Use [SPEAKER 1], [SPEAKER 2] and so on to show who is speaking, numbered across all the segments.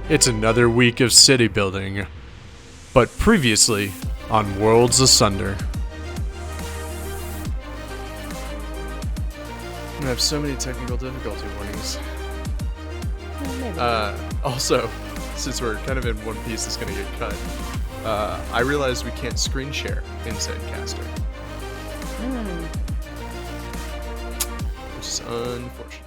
[SPEAKER 1] It's another week of city building, but previously on Worlds Asunder. I have so many technical difficulty warnings. Also, since we're kind of in one piece that's going to get cut, I realized we can't screen share in Zencaster. Which is unfortunate.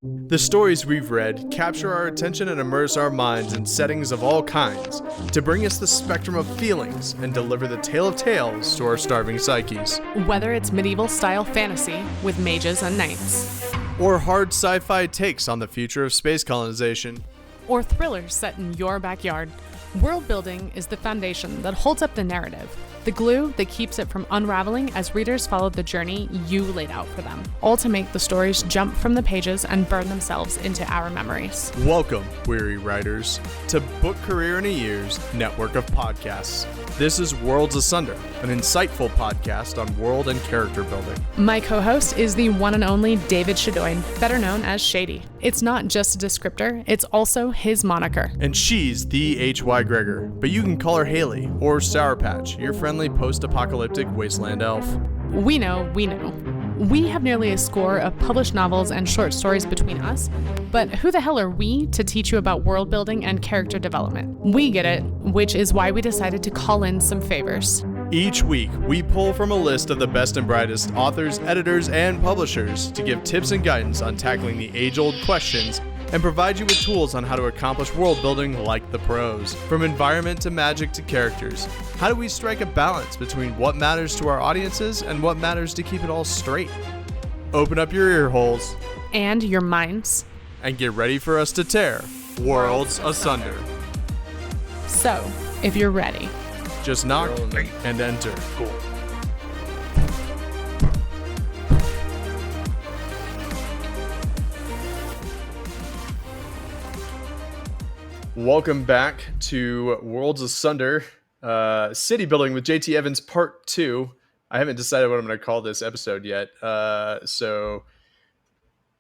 [SPEAKER 1] The stories we've read capture our attention and immerse our minds in settings of all kinds to bring us the spectrum of feelings and deliver the tale of tales to our starving psyches.
[SPEAKER 2] Whether it's medieval-style fantasy with mages and knights,
[SPEAKER 1] or hard sci-fi takes on the future of space colonization,
[SPEAKER 2] or thrillers set in your backyard, world building is the foundation that holds up the narrative, the glue that keeps it from unraveling as readers follow the journey you laid out for them, all to make the stories jump from the pages and burn themselves into our memories.
[SPEAKER 1] Welcome, weary writers, to Book Career in a Year's network of podcasts. This is Worlds Asunder, an insightful podcast on world and character building.
[SPEAKER 2] My co-host is the one and only David Shadoin, better known as Shady. It's not just a descriptor, it's also his moniker.
[SPEAKER 1] And she's the H.Y. Gregor, but you can call her Haley or Sour Patch, your friendly post-apocalyptic wasteland elf.
[SPEAKER 2] We know. We have nearly a score of published novels and short stories between us, but who the hell are we to teach you about world building and character development? We get it, which is why we decided to call in some favors.
[SPEAKER 1] Each week, we pull from a list of the best and brightest authors, editors, and publishers to give tips and guidance on tackling the age-old questions and provide you with tools on how to accomplish world building like the pros. From environment to magic to characters, how do we strike a balance between what matters to our audiences and what matters to keep it all straight? Open up your ear holes
[SPEAKER 2] and your minds
[SPEAKER 1] and get ready for us to tear Worlds Asunder.
[SPEAKER 2] So, if you're ready,
[SPEAKER 1] just knock and enter.
[SPEAKER 3] Cool.
[SPEAKER 1] Welcome back to Worlds Asunder, City Building with JT Evans Part 2. I haven't decided what I'm going to call this episode yet, so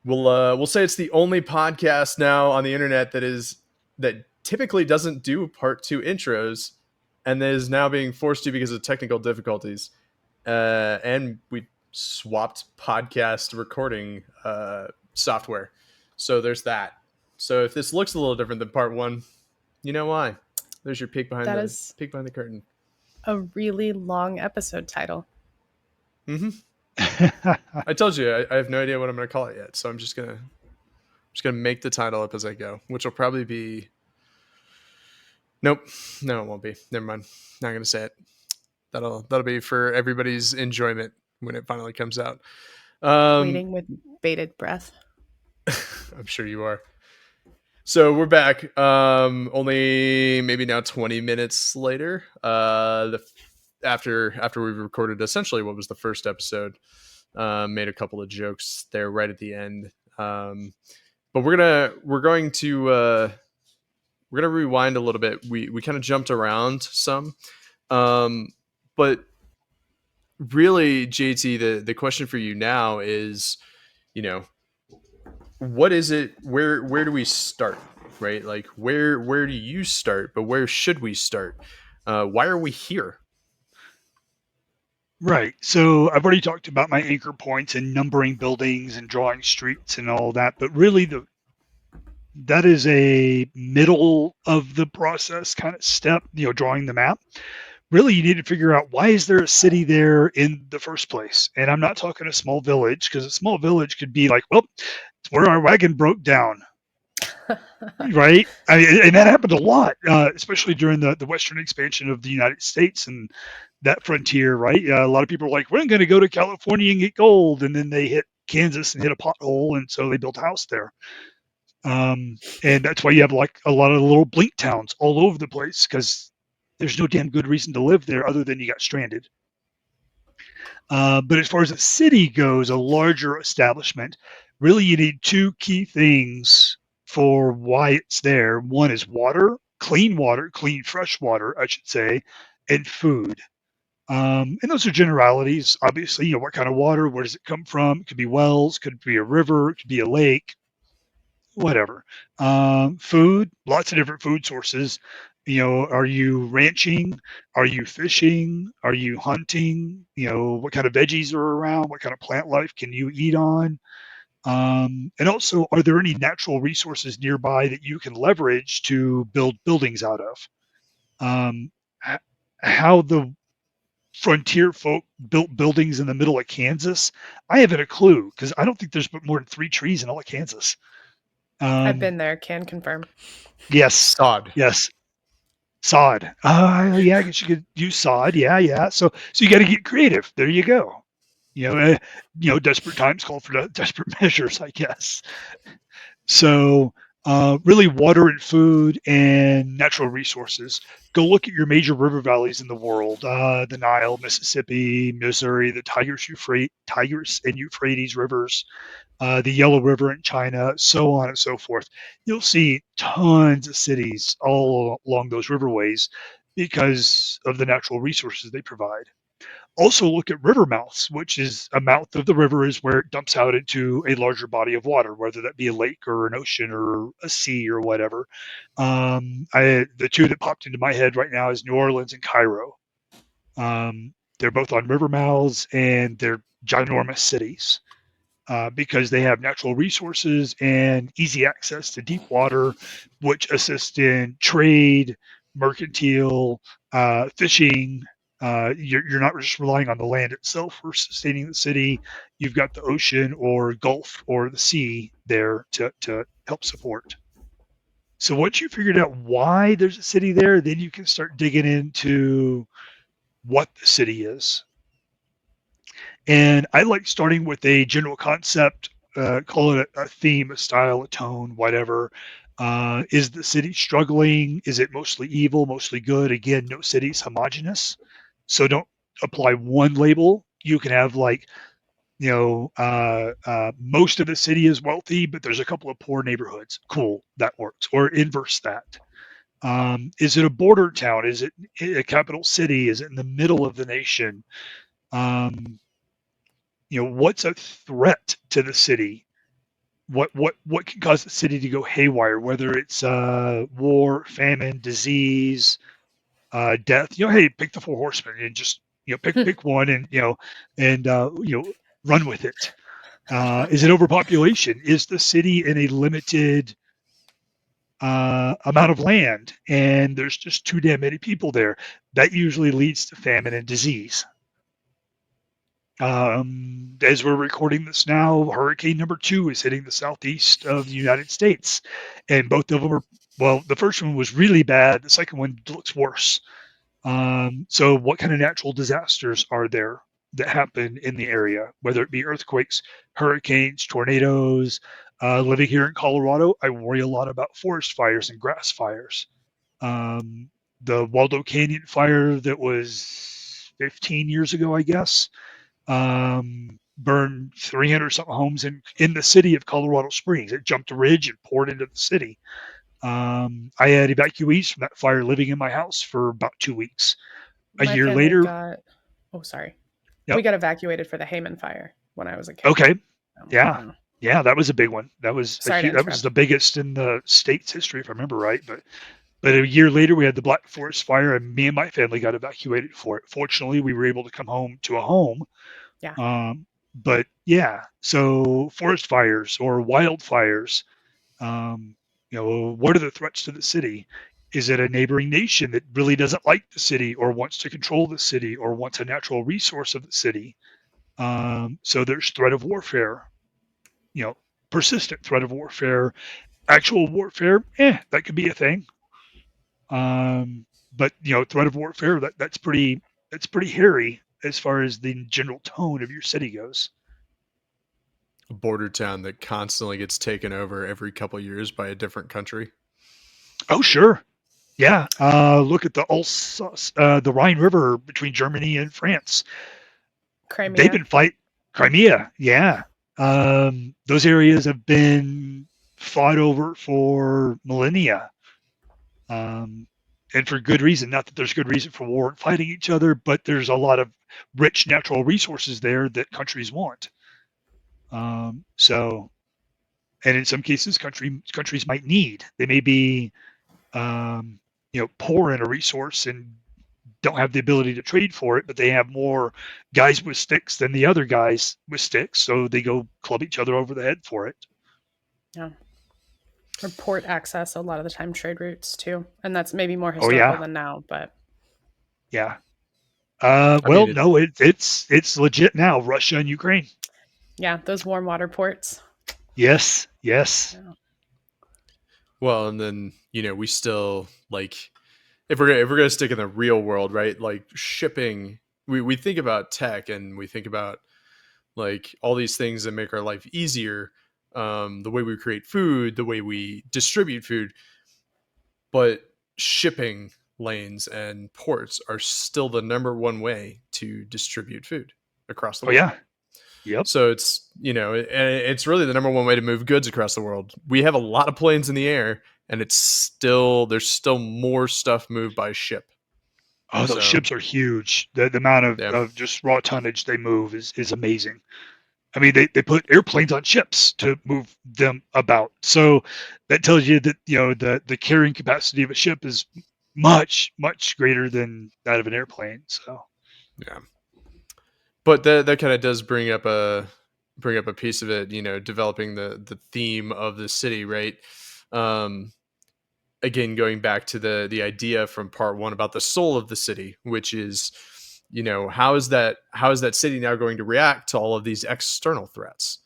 [SPEAKER 1] we'll say it's the only podcast now on the internet that typically doesn't do Part 2 intros, and that is now being forced to because of technical difficulties. And we swapped podcast recording software, so there's that. So if this looks a little different than part one, you know why. There's your peek behind the curtain.
[SPEAKER 4] A really long episode title.
[SPEAKER 1] I told you I have no idea what I'm going to call it yet, so I'm just gonna make the title up as I go, which will probably be. Nope, no, it won't be. Never mind. Not going to say it. That'll be for everybody's enjoyment when it finally comes out.
[SPEAKER 4] Waiting with bated breath.
[SPEAKER 1] I'm sure you are. So we're back. Only maybe now 20 minutes later. After we've recorded essentially what was the first episode, made a couple of jokes there right at the end. But we're going to rewind a little bit. We kind of jumped around some, but really, JT, the question for you now is, what is it? Where do we start? Right? Like where do you start? But where should we start? Why are we here?
[SPEAKER 3] Right. So I've already talked about my anchor points and numbering buildings and drawing streets and all that. But really, that is a middle of the process kind of step. Drawing the map. Really, you need to figure out why is there a city there in the first place? And I'm not talking a small village, because a small village could be like, well, it's where our wagon broke down. Right? And that happened a lot, especially during the Western expansion of the United States and that frontier, right? A lot of people are like, we're going to go to California and get gold. And then they hit Kansas and hit a pothole. And so they built a house there. And that's why you have like a lot of little blink towns all over the place, because there's no damn good reason to live there other than you got stranded. But as far as a city goes, a larger establishment, really you need two key things for why it's there. One is water, clean fresh water, I should say, and food. And those are generalities. Obviously, what kind of water, where does it come from? It could be wells, could be a river, it could be a lake. whatever. Food, lots of different food sources. Are you ranching? Are you fishing? Are you hunting? What kind of veggies are around? What kind of plant life can you eat on? And also, are there any natural resources nearby that you can leverage to build buildings out of? Um, how the frontier folk built buildings in the middle of Kansas, I haven't a clue because I don't think there's more than 3 trees in all of Kansas.
[SPEAKER 4] I've been there, can confirm.
[SPEAKER 3] Yes,
[SPEAKER 1] Sod.
[SPEAKER 3] yes, sod. Yeah, I guess you could use sod. Yeah. So you got to get creative. There you go. Desperate times call for desperate measures, I guess. So, really, water and food and natural resources. Go look at your major river valleys in the world: the Nile, Mississippi, Missouri, the Tigris and Euphrates rivers, the Yellow River in China, so on and so forth. You'll see tons of cities all along those riverways because of the natural resources they provide. Also look at river mouths, which is a mouth of the river is where it dumps out into a larger body of water, whether that be a lake or an ocean or a sea or whatever. The two that popped into my head right now is New Orleans and Cairo. They're both on river mouths and they're ginormous cities because they have natural resources and easy access to deep water, which assist in trade, mercantile, fishing. You're not just relying on the land itself for sustaining the city. You've got the ocean or Gulf or the sea there to help support. So once you figured out why there's a city there, then you can start digging into what the city is. And I like starting with a general concept, call it a theme, a style, a tone, whatever. Is the city struggling? Is it mostly evil, mostly good? Again, no city's homogenous. So don't apply one label. You can have most of the city is wealthy, but there's a couple of poor neighborhoods. Cool, that works. Or inverse that. Is it a border town? Is it a capital city? Is it in the middle of the nation? What's a threat to the city? What can cause the city to go haywire? Whether it's war, famine, disease, death. Hey, pick the 4 horsemen and just pick one and run with it. Is it overpopulation? Is the city in a limited amount of land and there's just too damn many people there? That usually leads to famine and disease. As we're recording this now, Hurricane number 2 is hitting the southeast of the United States, and both of them are, well, the first one was really bad. The second one looks worse. So what kind of natural disasters are there that happen in the area, whether it be earthquakes, hurricanes, tornadoes? Living here in Colorado, I worry a lot about forest fires and grass fires. The Waldo Canyon fire that was 15 years ago, I guess, burned 300 something homes in the city of Colorado Springs. It jumped a ridge and poured into the city. I had evacuees from that fire living in my house for about 2 weeks. A year later,
[SPEAKER 4] sorry.
[SPEAKER 3] Yep.
[SPEAKER 4] We got evacuated for the Hayman fire when I was a kid.
[SPEAKER 3] Okay. Yeah, that was a big one. That was the biggest in the state's history, if I remember right. But a year later, we had the Black Forest fire, and me and my family got evacuated for it. Fortunately, we were able to come home to a home.
[SPEAKER 4] Yeah.
[SPEAKER 3] But yeah, so forest fires or wildfires. What are the threats to the city? Is it a neighboring nation that really doesn't like the city or wants to control the city or wants a natural resource of the city? So there's threat of warfare, persistent threat of warfare. Actual warfare, that could be a thing. But threat of warfare, that's pretty hairy as far as the general tone of your city goes.
[SPEAKER 1] A border town that constantly gets taken over every couple of years by a different country.
[SPEAKER 3] Oh, sure. Yeah. Look at the Rhine River between Germany and France.
[SPEAKER 4] Crimea.
[SPEAKER 3] They've been Crimea. Yeah. Those areas have been fought over for millennia. And for good reason. Not that there's good reason for war and fighting each other, but there's a lot of rich natural resources there that countries want. So and in some cases, countries might need. They may be, poor in a resource and don't have the ability to trade for it, but they have more guys with sticks than the other guys with sticks, so they go club each other over the head for it.
[SPEAKER 4] Yeah. Or port access, a lot of the time trade routes too. And that's maybe more
[SPEAKER 3] Oh
[SPEAKER 4] historical
[SPEAKER 3] yeah,
[SPEAKER 4] than now, but
[SPEAKER 3] yeah.
[SPEAKER 1] I mean,
[SPEAKER 3] No, it's legit now. Russia and Ukraine.
[SPEAKER 4] yeah, those warm water ports.
[SPEAKER 3] Yes.
[SPEAKER 4] Yeah.
[SPEAKER 1] well, and then we still like if we're gonna stick in the real world, right? Like shipping, we think about tech and we think about like all these things that make our life easier, the way we create food, the way we distribute food, but shipping lanes and ports are still the number one way to distribute food across the
[SPEAKER 3] Oh
[SPEAKER 1] world.
[SPEAKER 3] yeah. Yep.
[SPEAKER 1] So it's it's really the number one way to move goods across the world. We have a lot of planes in the air, and there's still more stuff moved by ship.
[SPEAKER 3] Oh, those
[SPEAKER 1] So
[SPEAKER 3] ships are huge. The amount
[SPEAKER 1] yeah,
[SPEAKER 3] of just raw tonnage they move is amazing. I mean, they put airplanes on ships to move them about. So that tells you that the carrying capacity of a ship is much greater than that of an airplane. So
[SPEAKER 1] yeah. But that kind of does bring up a piece of it. Developing the theme of the city, right? Um, Again, going back to the idea from part one about the soul of the city, which is how is that city now going to react to all of these external threats?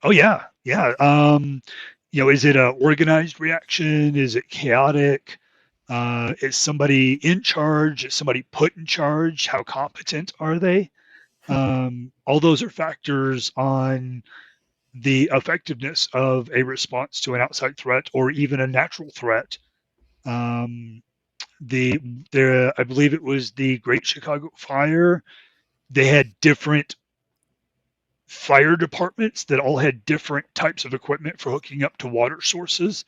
[SPEAKER 3] oh yeah. Is it a organized reaction? Is it chaotic? Is somebody in charge? Is somebody put in charge? How competent are they? All those are factors on the effectiveness of a response to an outside threat or even a natural threat. Um, I believe it was the Great Chicago Fire. They had different fire departments that all had different types of equipment for hooking up to water sources,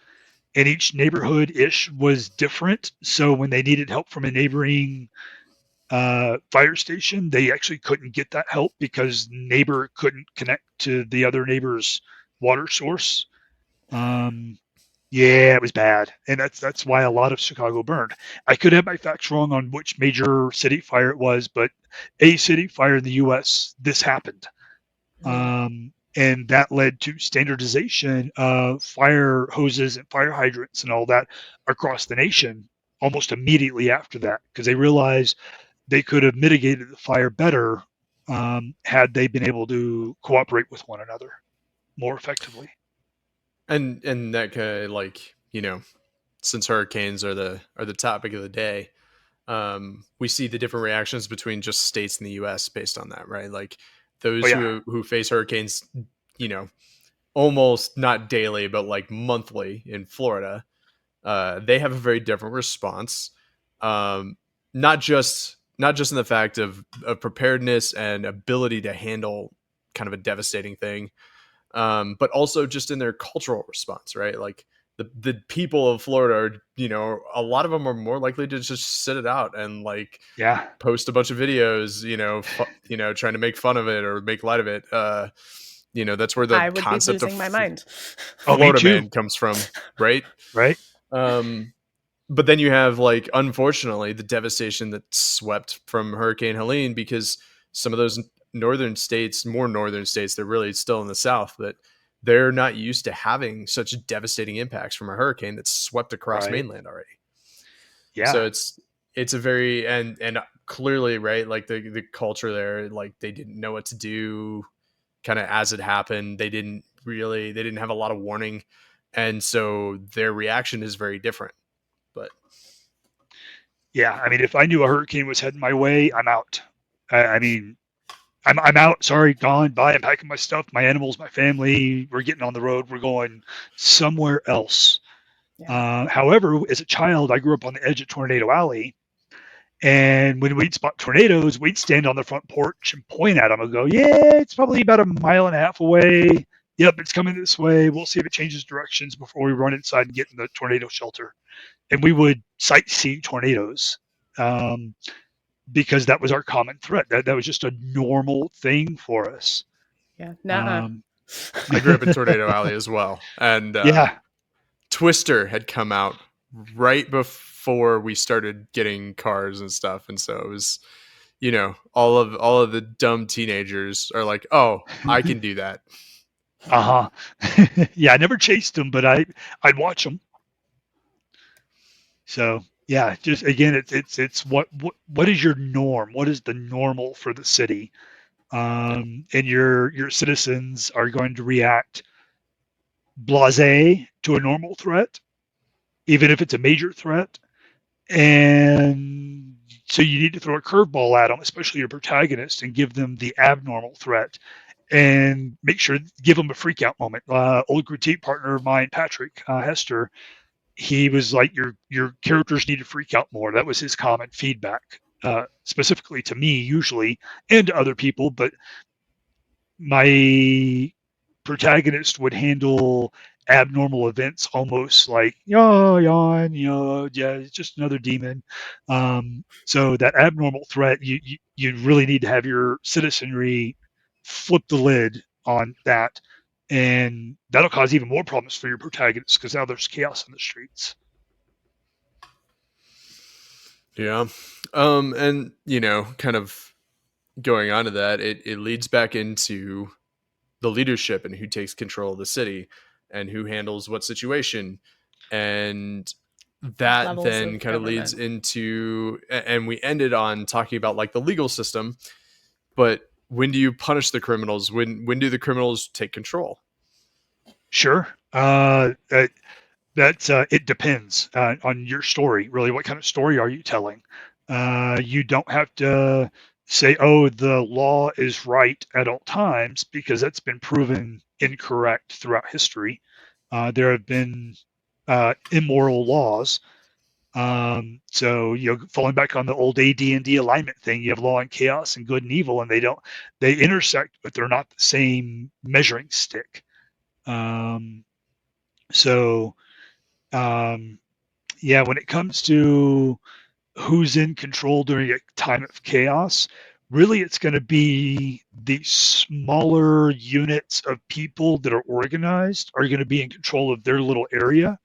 [SPEAKER 3] and each neighborhood ish was different. So when they needed help from a neighboring fire station, they actually couldn't get that help because neighbor couldn't connect to the other neighbor's water source. Yeah, it was bad, and that's why a lot of Chicago burned. I could have my facts wrong on which major city fire it was, but a city fire in the U.S. this happened, and that led to standardization of fire hoses and fire hydrants and all that across the nation almost immediately after that, because they realized they could have mitigated the fire better had they been able to cooperate with one another more effectively.
[SPEAKER 1] And that kind of like since hurricanes are the topic of the day, we see the different reactions between just states in the U.S. based on that, right? Like those who face hurricanes, almost not daily but like monthly in Florida, they have a very different response. Not just in the fact of preparedness and ability to handle kind of a devastating thing, but also just in their cultural response, right? Like the people of Florida are, a lot of them are more likely to just sit it out and like post a bunch of videos, trying to make fun of it or make light of it. That's where the
[SPEAKER 4] I would
[SPEAKER 1] concept
[SPEAKER 4] be losing my mind.
[SPEAKER 1] Florida man comes from, right?
[SPEAKER 3] Right.
[SPEAKER 1] But then you have like, unfortunately, the devastation that swept from Hurricane Helene, because some of those more northern states, they're really still in the South, but they're not used to having such devastating impacts from a hurricane that's swept across mainland already.
[SPEAKER 3] Yeah.
[SPEAKER 1] So it's a very, and clearly, right, like the culture there, like they didn't know what to do kind of as it happened. They didn't have a lot of warning. And so their reaction is very different. But
[SPEAKER 3] yeah, I mean, if I knew a hurricane was heading my way, I'm out. I mean, I'm out. Sorry, gone. Bye. I'm packing my stuff, my animals, my family. We're getting on the road. We're going somewhere else. Yeah. However, as a child, I grew up on the edge of Tornado Alley. And when we'd spot tornadoes, we'd stand on the front porch and point at them and go, yeah, it's probably about 1.5 miles away. Yep, it's coming this way. We'll see if it changes directions before we run inside and get in the tornado shelter. And we would sightsee tornadoes. Because that was our common threat. That was just a normal thing for us.
[SPEAKER 4] Yeah. Nuh-uh.
[SPEAKER 1] I grew up in Tornado Alley as well, and
[SPEAKER 3] Yeah.
[SPEAKER 1] Twister had come out right before we started getting cars and stuff, and so it was, all of the dumb teenagers are like, "Oh, I can do that."
[SPEAKER 3] Uh-huh. Yeah, I never chased them, but I'd watch them. So yeah, just again, it's what is your norm? What is the normal for the city? And your citizens are going to react blasé to a normal threat, even if it's a major threat. And so you need to throw a curveball at them, especially your protagonist, and give them the abnormal threat, and make sure give them a freak out moment. Old critique partner of mine, Patrick Hester, he was like, your characters need to freak out more. That was his common feedback, specifically to me, usually, and to other people. But my protagonist would handle abnormal events almost like, oh, yawn, yeah, it's just another demon. So that abnormal threat, you really need to have your citizenry flip the lid on that, and that'll cause even more problems for your protagonist because now there's chaos in the streets.
[SPEAKER 1] Yeah. And kind of going on to that, it leads back into the leadership and who takes control of the city and who handles what situation. And that
[SPEAKER 4] Levels
[SPEAKER 1] then
[SPEAKER 4] of
[SPEAKER 1] kind of leads
[SPEAKER 4] government.
[SPEAKER 1] into, and we ended on talking about like the legal system, but when do you punish the criminals? When do the criminals take control?
[SPEAKER 3] Sure. It depends on your story. Really, what kind of story are you telling? You don't have to say, "Oh, the law is right at all times," because that's been proven incorrect throughout history. There have been immoral laws. So falling back on the old AD&D alignment thing, you have law and chaos and good and evil, and they intersect, but they're not the same measuring stick. So yeah, when it comes to who's in control during a time of chaos, really it's going to be the smaller units of people that are organized are going to be in control of their little area,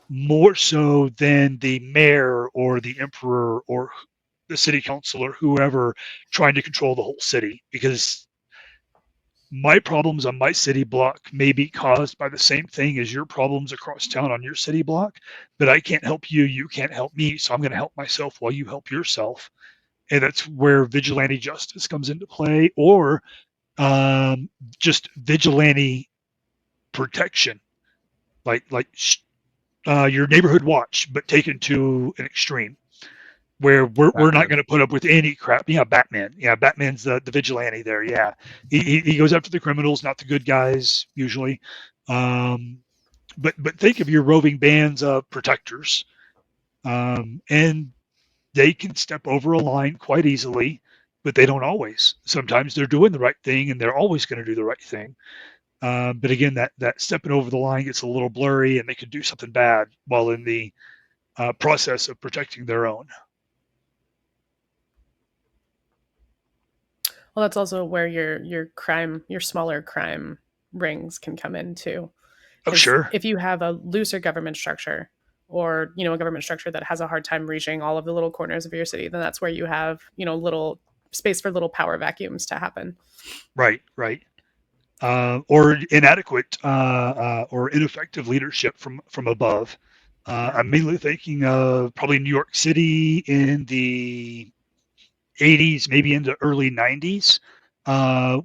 [SPEAKER 3] more so than the mayor or the emperor or the city council or whoever trying to control the whole city, because my problems on my city block may be caused by the same thing as your problems across town on your city block, but I can't help you, you can't help me, so I'm going to help myself while you help yourself. And that's where vigilante justice comes into play, or just vigilante protection, like your neighborhood watch, but taken to an extreme, where we're not going to put up with any crap. Yeah, Batman. Yeah, Batman's the vigilante there. Yeah, he goes after the criminals, not the good guys usually. But think of your roving bands of protectors, and they can step over a line quite easily, but they don't always. Sometimes they're doing the right thing, and they're always going to do the right thing. But again, that stepping over the line gets a little blurry, and they could do something bad while in the process of protecting their own.
[SPEAKER 4] Well, that's also where your smaller crime rings can come in too.
[SPEAKER 3] Oh,
[SPEAKER 4] Because
[SPEAKER 3] sure.
[SPEAKER 4] if you have a looser government structure, or a government structure that has a hard time reaching all of the little corners of your city, then that's where you have little space for little power vacuums to happen.
[SPEAKER 3] Right. Or inadequate or ineffective leadership from above. I'm mainly thinking of probably New York City in the 80s, maybe into early 90s,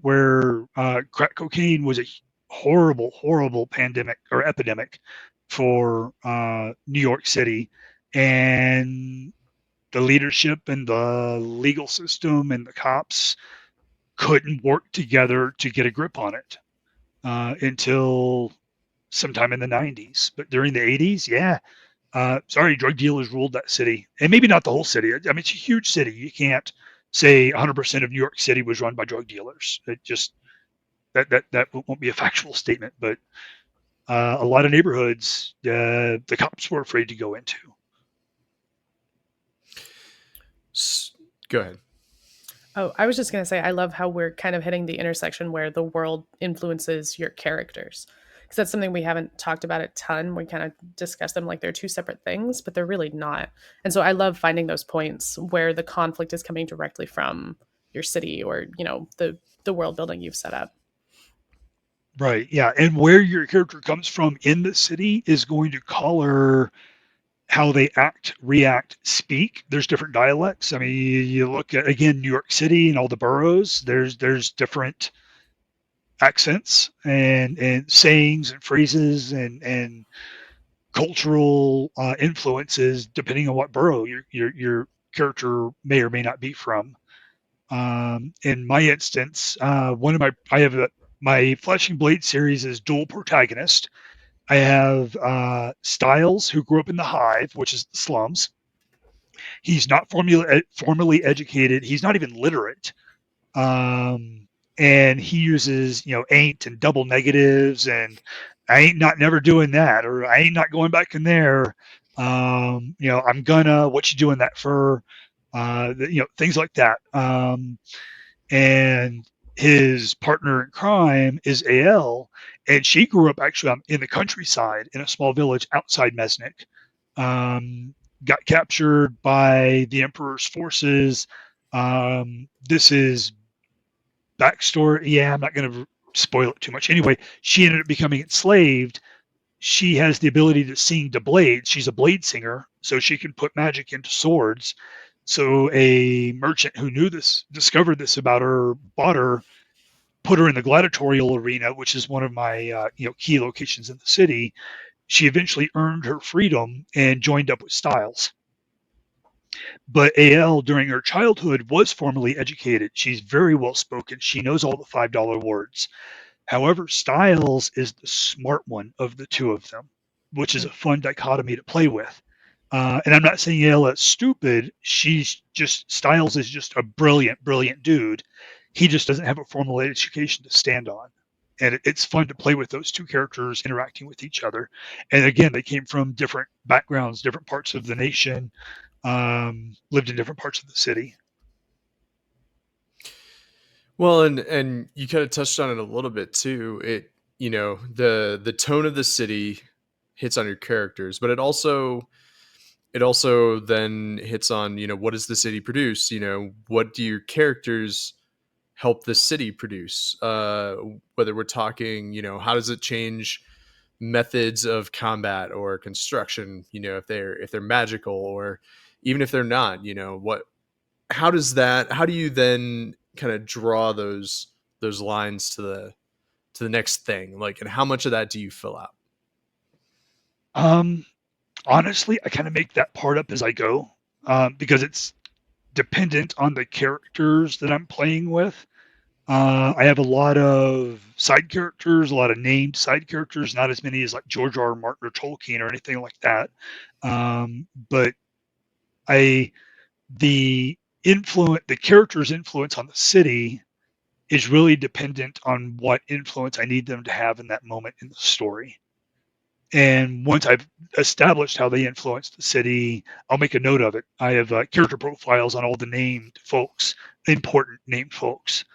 [SPEAKER 3] where crack cocaine was a horrible pandemic or epidemic for New York City. And the leadership and the legal system and the cops couldn't work together to get a grip on it until sometime in the 90s. But during the 80s, yeah, drug dealers ruled that city, and maybe not the whole city. I mean, it's a huge city. You can't say 100% of New York City was run by drug dealers. It just that won't be a factual statement. But a lot of neighborhoods, the cops were afraid to go into.
[SPEAKER 1] Go ahead.
[SPEAKER 4] Oh, I was just going to say, I love how we're kind of hitting the intersection where the world influences your characters. Because that's something we haven't talked about a ton. We kind of discuss them like they're two separate things, but they're really not. And so I love finding those points where the conflict is coming directly from your city or, the world building you've set up.
[SPEAKER 3] Right. Yeah. And where your character comes from in the city is going to color how they act, react, speak. There's different dialects. I mean, you look at, again, New York City and all the boroughs, there's different accents and sayings and phrases and cultural influences depending on what borough your character may or may not be from. In my instance, my Flashing Blade series is dual protagonist. I have Styles, who grew up in the Hive, which is the slums. He's not formally educated. He's not even literate. And he uses, ain't and double negatives and I ain't not never doing that, or I ain't not going back in there. I'm gonna, what you doing that for? Things like that. And his partner in crime is AL, and she grew up actually in the countryside in a small village outside Mesnik. Got captured by the Emperor's forces. This is backstory. Yeah, I'm not going to spoil it too much. Anyway, she ended up becoming enslaved. She has the ability to sing to blades. She's a blade singer, so she can put magic into swords. So a merchant who discovered this about her, bought her, put her in the gladiatorial arena, which is one of my key locations in the city. She eventually earned her freedom and joined up with Styles. But AL, during her childhood, was formally educated. She's very well spoken. She knows all the $5 words. However, Styles is the smart one of the two of them, which is a fun dichotomy to play with. And I'm not saying AL is stupid. Styles is just a brilliant, brilliant dude. He just doesn't have a formal education to stand on. And it's fun to play with those two characters interacting with each other. And again, they came from different backgrounds, different parts of the nation, lived in different parts of the city.
[SPEAKER 1] Well, and you kind of touched on it a little bit too. The tone of the city hits on your characters, but it also then hits on, what does the city produce? What do your characters help the city produce? Whether we're talking, how does it change methods of combat or construction? If they're magical, or even if they're not, how do you then kind of draw those lines to the next thing? Like, and how much of that do you fill out?
[SPEAKER 3] Honestly, I kind of make that part up as I go, because it's dependent on the characters that I'm playing with. I have a lot of side characters, a lot of named side characters, not as many as like George R. R. Martin or Tolkien or anything like that. But the character's influence on the city is really dependent on what influence I need them to have in that moment in the story. And once I've established how they influence the city, I'll make a note of it. I have character profiles on all the named folks, important named folks.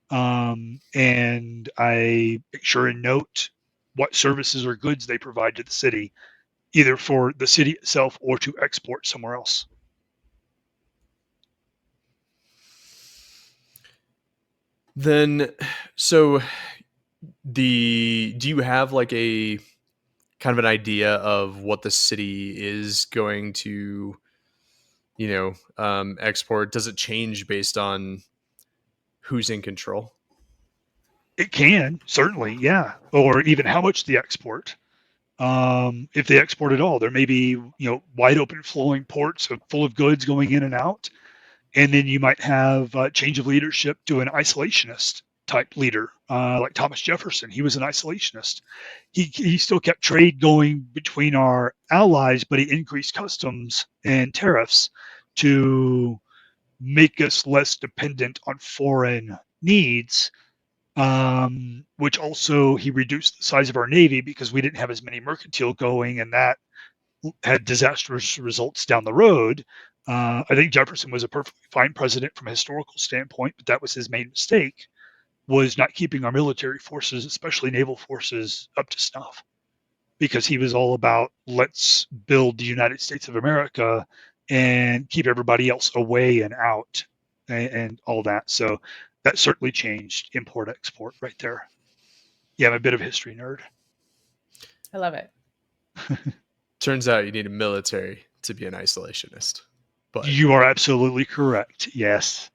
[SPEAKER 3] And I make sure and note what services or goods they provide to the city, either for the city itself or to export somewhere else.
[SPEAKER 1] Then, so do you have like a kind of an idea of what the city is going to, export? Does it change based on who's in control?
[SPEAKER 3] It can, certainly, yeah. Or even how much they export. If they export at all, there may be, wide open flowing ports full of goods going in and out. And then you might have change of leadership to an isolationist type leader, like Thomas Jefferson. He was an isolationist. He still kept trade going between our allies, but he increased customs and tariffs to make us less dependent on foreign needs, which also he reduced the size of our Navy because we didn't have as many mercantile going, and that had disastrous results down the road. I think Jefferson was a perfectly fine president from a historical standpoint, but that was his main mistake, was not keeping our military forces, especially naval forces, up to snuff. Because he was all about, let's build the United States of America and keep everybody else away and out and all that. So that certainly changed import-export right there. Yeah, I'm a bit of a history nerd.
[SPEAKER 4] I love it.
[SPEAKER 1] Turns out you need a military to be an isolationist. But
[SPEAKER 3] You are absolutely correct. Yes.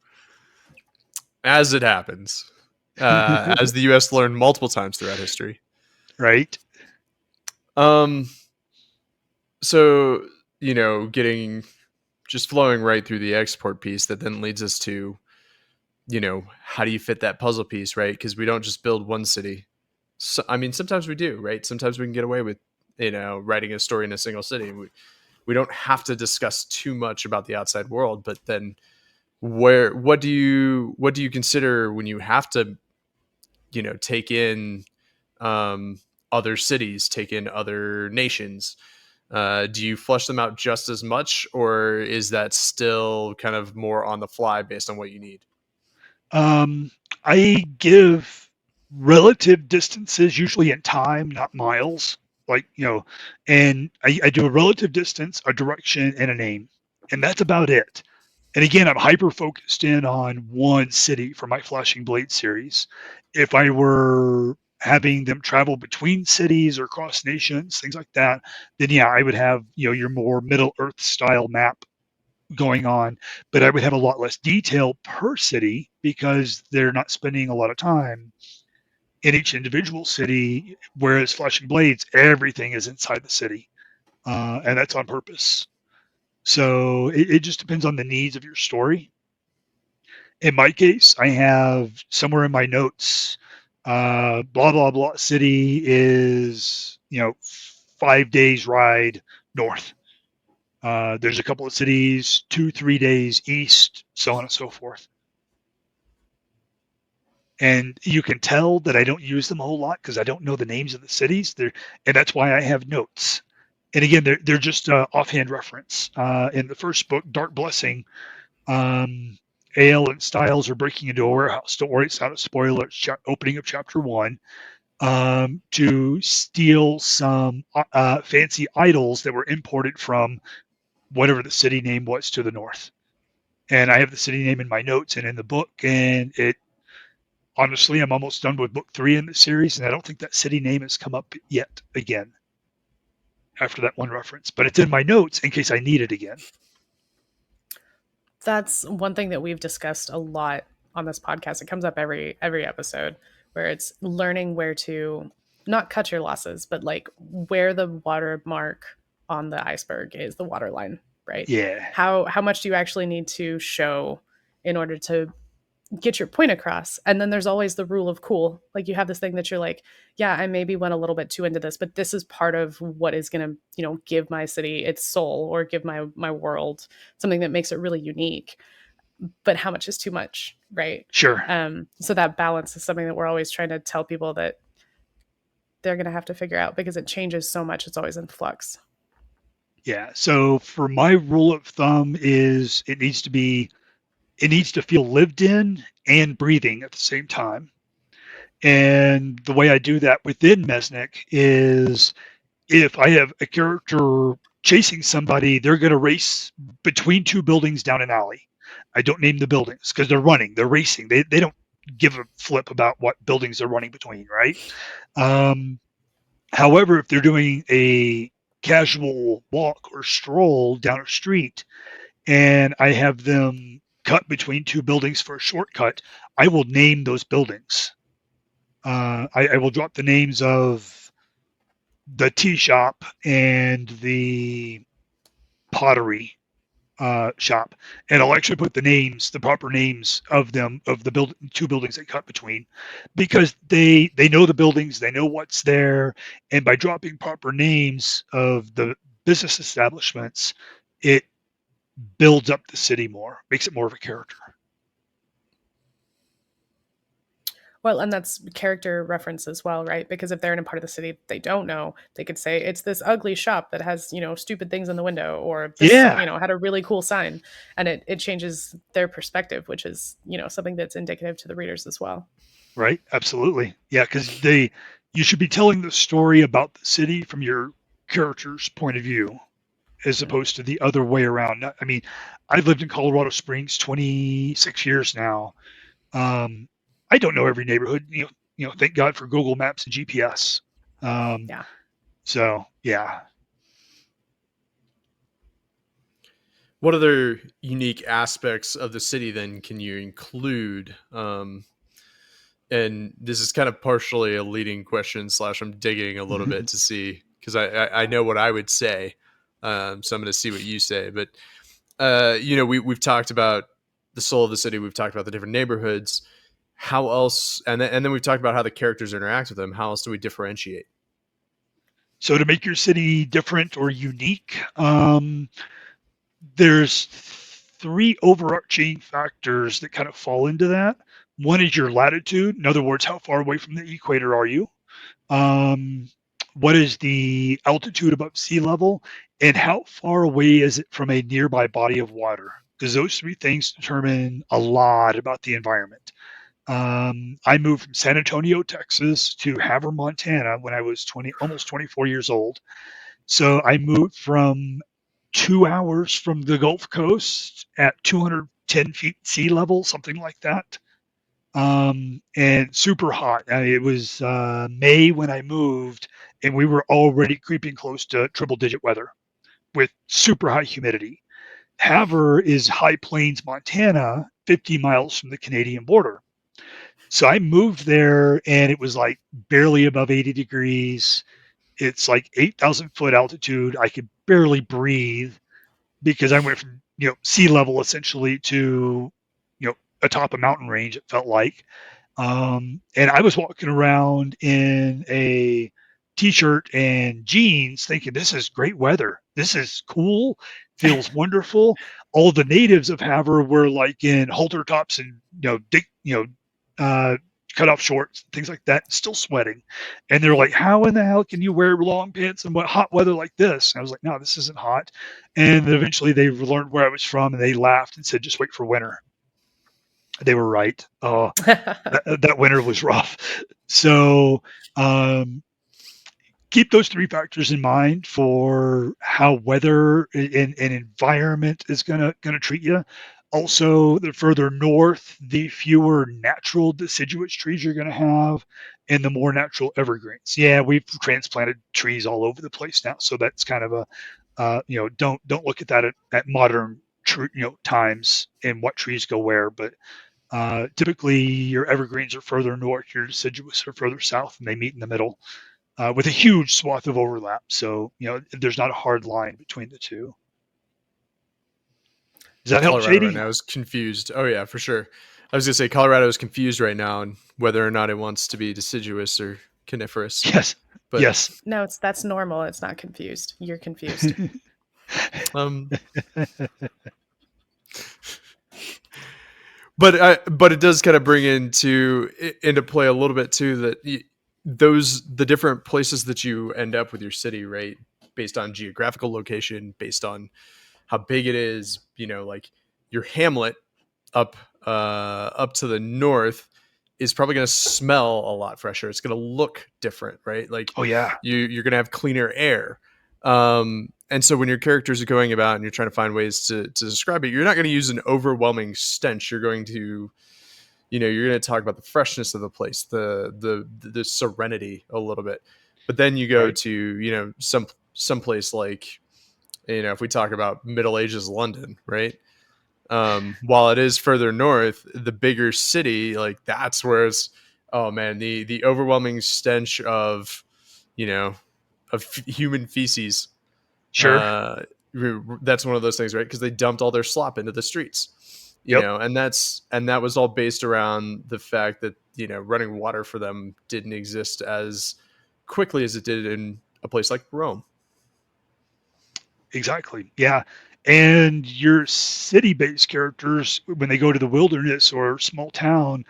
[SPEAKER 1] as it happens, as the U.S. learned multiple times throughout history.
[SPEAKER 3] Right.
[SPEAKER 1] So, getting just flowing right through the export piece that then leads us to, how do you fit that puzzle piece, right? Because we don't just build one city. So, I mean, sometimes we do, right? Sometimes we can get away with, writing a story in a single city. We don't have to discuss too much about the outside world, but then what do you consider when you have to, take in other cities, take in other nations? Do you flesh them out just as much, or is that still kind of more on the fly based on what you need?
[SPEAKER 3] I give relative distances, usually in time, not miles. And I do a relative distance, a direction, and a name, and that's about it. And again, I'm hyper focused in on one city for my Flashing Blade series. If I were having them travel between cities or across nations, things like that, then yeah, I would have your more Middle Earth style map going on, but I would have a lot less detail per city because they're not spending a lot of time in each individual city. Whereas Flashing Blades, everything is inside the city, and that's on purpose. So it just depends on the needs of your story. In my case, I have somewhere in my notes, blah blah blah city is 5 days ride north. There's a couple of cities 2-3 days east, so on and so forth. And you can tell that I don't use them a whole lot because I don't know the names of the cities. And that's why I have notes. And again, they're just offhand reference. In the first book, Dark Blessing, Ale and Styles are breaking into a warehouse. Don't worry, it's not a spoiler. It's opening of chapter 1. To steal some fancy idols that were imported from whatever the city name was to the north. And I have the city name in my notes and in the book. And honestly, I'm almost done with book 3 in the series, and I don't think that city name has come up yet again after that one reference. But it's in my notes in case I need it again.
[SPEAKER 4] That's one thing that we've discussed a lot on this podcast. It comes up every episode, where it's learning where to not cut your losses, but like where the watermark on the iceberg is, the water line, right?
[SPEAKER 3] Yeah.
[SPEAKER 4] How much do you actually need to show in order to get your point across? And then there's always the rule of cool. Like you have this thing that you're like, yeah, I maybe went a little bit too into this, but this is part of what is going to, give my city its soul, or give my world something that makes it really unique. But how much is too much, right?
[SPEAKER 3] Sure.
[SPEAKER 4] So that balance is something that we're always trying to tell people that they're going to have to figure out, because it changes so much. It's always in flux.
[SPEAKER 3] Yeah. So for my rule of thumb is it needs to feel lived in and breathing at the same time. And the way I do that within Mesnick is, if I have a character chasing somebody, they're going to race between 2 buildings down an alley. I don't name the buildings because they're running, they're racing. They don't give a flip about what buildings they're running between, right? However, if they're doing a casual walk or stroll down a street and I have them cut between 2 buildings for a shortcut, I will name those buildings. I will drop the names of the tea shop and the pottery shop, and I'll actually put the proper names of them, of the 2 buildings they cut between, because they know the buildings, they know what's there, and by dropping proper names of the business establishments, it builds up the city more, makes it more of a character.
[SPEAKER 4] Well, and that's character reference as well, right? Because if they're in a part of the city they don't know, they could say it's this ugly shop that has, stupid things in the window, or this,
[SPEAKER 3] Yeah,
[SPEAKER 4] had a really cool sign. And it changes their perspective, which is, something that's indicative to the readers as well.
[SPEAKER 3] right. Absolutely. Yeah, because you should be telling the story about the city from your character's point of view, as
[SPEAKER 4] Yeah.
[SPEAKER 3] opposed to the other way around. I mean, I've lived in Colorado Springs 26 years now. Um, I don't know every neighborhood. Thank God for Google Maps and GPS. Um,
[SPEAKER 4] Yeah.
[SPEAKER 3] so yeah.
[SPEAKER 1] What other unique aspects of the city then can you include? And this is kind of partially a leading question slash I'm digging a little bit to see, because I know what I would say. So I'm going to see what you say. But we've talked about the soul of the city. We've talked about the different neighborhoods. How else? And then we've talked about how the characters interact with them. How else do we differentiate?
[SPEAKER 3] So to make your city different or unique, there's three overarching factors that kind of fall into that. One is your latitude. In other words, how far away from the equator are you? What is the altitude above sea level? And how far away is it from a nearby body of water? Because those three things determine a lot about the environment. I moved from San Antonio, Texas to Havre, Montana when I was almost 24 years old. So I moved from 2 hours from the Gulf Coast at 210 feet sea level, something like that. And super hot. It was May when I moved, and we were already creeping close to triple digit weather with super high humidity. Havre is High Plains, Montana, 50 miles from the Canadian border. So I moved there, and it was like barely above 80 degrees. It's like 8,000 foot altitude. I could barely breathe because I went from sea level essentially to atop a mountain range. It felt like, and I was walking around in a t-shirt and jeans, thinking this is great weather. This is cool. Feels wonderful. All the natives of Havre were like in halter tops and cut off shorts, things like that, still sweating. And they're like, how in the hell can you wear long pants in hot weather like this? And I was like, no, this isn't hot. And eventually they learned where I was from, and they laughed and said, just wait for winter. They were right. Oh, that winter was rough. So keep those three factors in mind for how weather and environment is gonna treat you. Also, the further north, the fewer natural deciduous trees you're going to have, and the more natural evergreens. Yeah, we've transplanted trees all over the place now, so that's kind of a don't look at that at modern times and what trees go where. But typically, your evergreens are further north, your deciduous are further south, and they meet in the middle with a huge swath of overlap. So there's not a hard line between the two. Does that help,
[SPEAKER 1] Colorado
[SPEAKER 3] Shady?
[SPEAKER 1] right now is confused. Oh yeah, for sure. I was gonna say Colorado is confused right now on whether or not it wants to be deciduous or coniferous.
[SPEAKER 3] Yes.
[SPEAKER 1] But,
[SPEAKER 3] yes.
[SPEAKER 4] No, that's normal. It's not confused. You're confused.
[SPEAKER 1] But it does kind of bring into play a little bit too that the different places that you end up with your city, right, based on geographical location, based on how big it is, like your hamlet up to the north is probably going to smell a lot fresher. It's going to look different, right? Like,
[SPEAKER 3] oh yeah,
[SPEAKER 1] you're going to have cleaner air. And so when your characters are going about and you're trying to find ways to describe it, you're not going to use an overwhelming stench. You're going to, you're going to talk about the freshness of the place, the serenity a little bit. But then you go
[SPEAKER 3] right.
[SPEAKER 1] to, some place like, if we talk about Middle Ages London, right? While it is further north, the bigger city, like that's where it's, oh man, the overwhelming stench of, human feces.
[SPEAKER 3] Sure.
[SPEAKER 1] That's one of those things, right? Because they dumped all their slop into the streets, and that was all based around the fact that, running water for them didn't exist as quickly as it did in a place like Rome.
[SPEAKER 3] Exactly. Yeah. And your city-based characters, when they go to the wilderness or small town,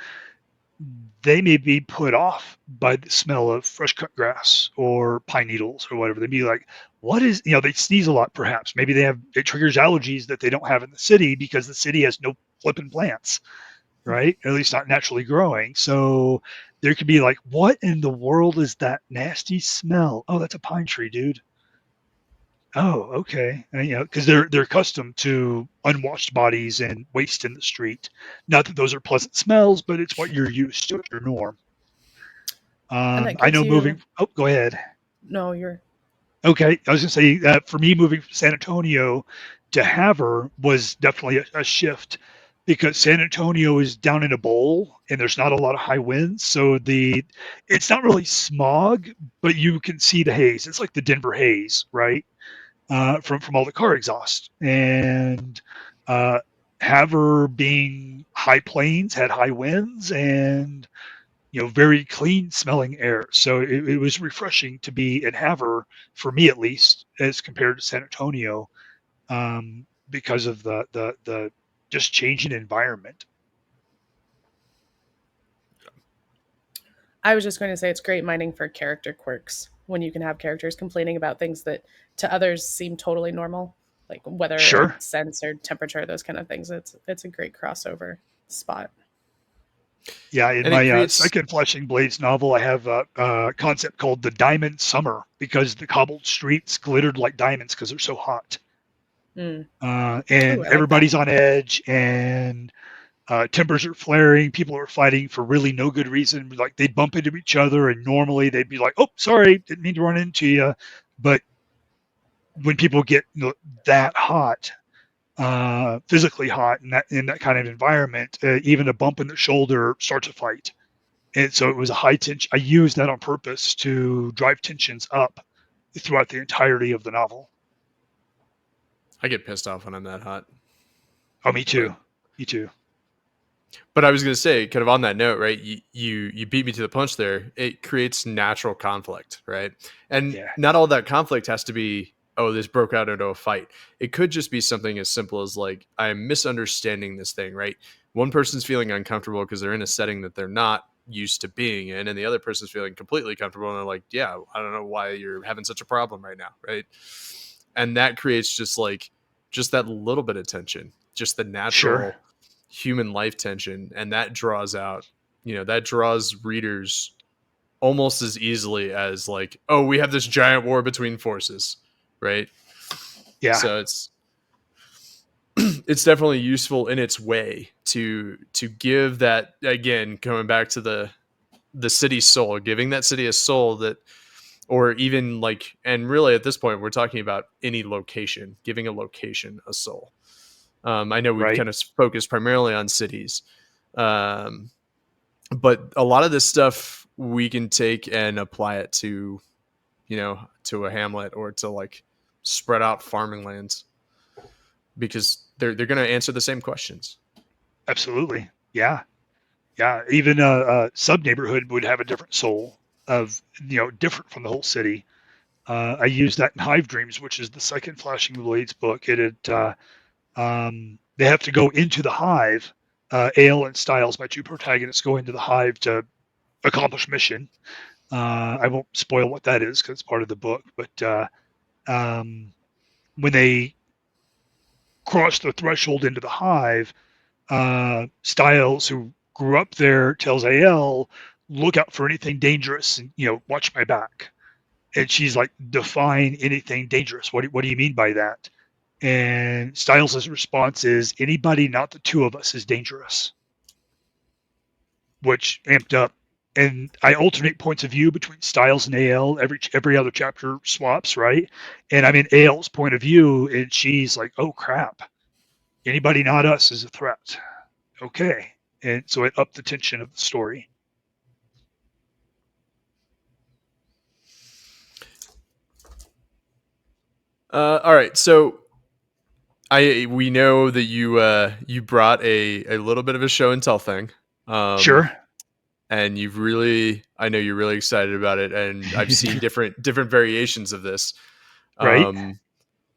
[SPEAKER 3] they may be put off by the smell of fresh cut grass or pine needles or whatever. They'd be like, what is, they sneeze a lot perhaps. Maybe it triggers allergies that they don't have in the city because the city has no flipping plants, right? Or at least not naturally growing. So there could be like, what in the world is that nasty smell? Oh, that's a pine tree, dude. Oh, okay. And, because they're accustomed to unwashed bodies and waste in the street. Not that those are pleasant smells, but it's what you're used to, your norm.
[SPEAKER 4] And that
[SPEAKER 3] I
[SPEAKER 4] gives
[SPEAKER 3] know
[SPEAKER 4] you.
[SPEAKER 3] Oh, go ahead.
[SPEAKER 4] No, you're.
[SPEAKER 3] Okay, I was going to say for me, moving from San Antonio to Havre was definitely a shift because San Antonio is down in a bowl and there's not a lot of high winds, so it's not really smog, but you can see the haze. It's like the Denver haze, right? From all the car exhaust. And Havre being high plains had high winds and very clean smelling air. So it was refreshing to be in Havre, for me at least, as compared to San Antonio, because of the just changing environment.
[SPEAKER 4] I was just going to say it's great mining for character quirks when you can have characters complaining about things that to others seem totally normal, like weather or
[SPEAKER 3] Sure.
[SPEAKER 4] sense or temperature, those kind of things. It's a great crossover spot.
[SPEAKER 3] Yeah, in
[SPEAKER 1] And it
[SPEAKER 3] my
[SPEAKER 1] creates
[SPEAKER 3] second Flashing Blades novel, I have a concept called the Diamond Summer because the cobbled streets glittered like diamonds because they're so hot.
[SPEAKER 4] Mm. Ooh,
[SPEAKER 3] And
[SPEAKER 4] I like
[SPEAKER 3] everybody's
[SPEAKER 4] that.
[SPEAKER 3] on edge, and tempers are flaring. People are fighting for really no good reason. Like they bump into each other, and normally they'd be like, "Oh, sorry, didn't mean to run into you." But when people get that hot, physically hot, in that kind of environment, even a bump in the shoulder starts a fight. And so it was a high tension. I used that on purpose to drive tensions up throughout the entirety of the novel.
[SPEAKER 1] I get pissed off when I'm that hot.
[SPEAKER 3] Oh, me too.
[SPEAKER 1] But
[SPEAKER 3] Me too.
[SPEAKER 1] but I was going to say, kind of on that note, right? You beat me to the punch there. It creates natural conflict, right? And
[SPEAKER 3] Yeah.
[SPEAKER 1] not all that conflict has to be, oh, this broke out into a fight. It could just be something as simple as like, I'm misunderstanding this thing, right? One person's feeling uncomfortable because they're in a setting that they're not used to being in, and the other person's feeling completely comfortable, and they're like, yeah, I don't know why you're having such a problem right now, right? And that creates just that little bit of tension, just the
[SPEAKER 3] Sure.
[SPEAKER 1] natural human life tension, and that draws out, that draws readers almost as easily as like, oh, we have this giant war between forces, right?
[SPEAKER 3] Yeah.
[SPEAKER 1] So it's definitely useful in its way to give that, again, coming back to the city's soul, giving that city a soul, that, or even like, and really at this point we're talking about any location, giving a location a soul. I know we've
[SPEAKER 3] Right.
[SPEAKER 1] kind of focused primarily on cities, um, but a lot of this stuff we can take and apply it to, to a hamlet or to like spread out farming lands, because they're going to answer the same questions.
[SPEAKER 3] Absolutely. Yeah. Yeah. Even a sub neighborhood would have a different soul of, different from the whole city. I use that in Hive Dreams, which is the second Flashing Blades book. They have to go into the hive. Ale and Styles, my two protagonists, go into the hive to accomplish mission. I won't spoil what that is because it's part of the book. But when they cross the threshold into the hive, Styles, who grew up there, tells Ale, "Look out for anything dangerous, and watch my back." And she's like, "Define anything dangerous. What do you mean by that?" And Styles' response is, "Anybody not the two of us is dangerous," which amped up. And I alternate points of view between Styles and AL. Every other chapter swaps, right? And I'm in AL's point of view, and she's like, "Oh crap! Anybody not us is a threat." Okay, and so it upped the tension of the story.
[SPEAKER 1] All right, so we know that you brought a little bit of a show and tell thing.
[SPEAKER 3] Sure.
[SPEAKER 1] And I know you're really excited about it, and I've seen different variations of this.
[SPEAKER 3] Right.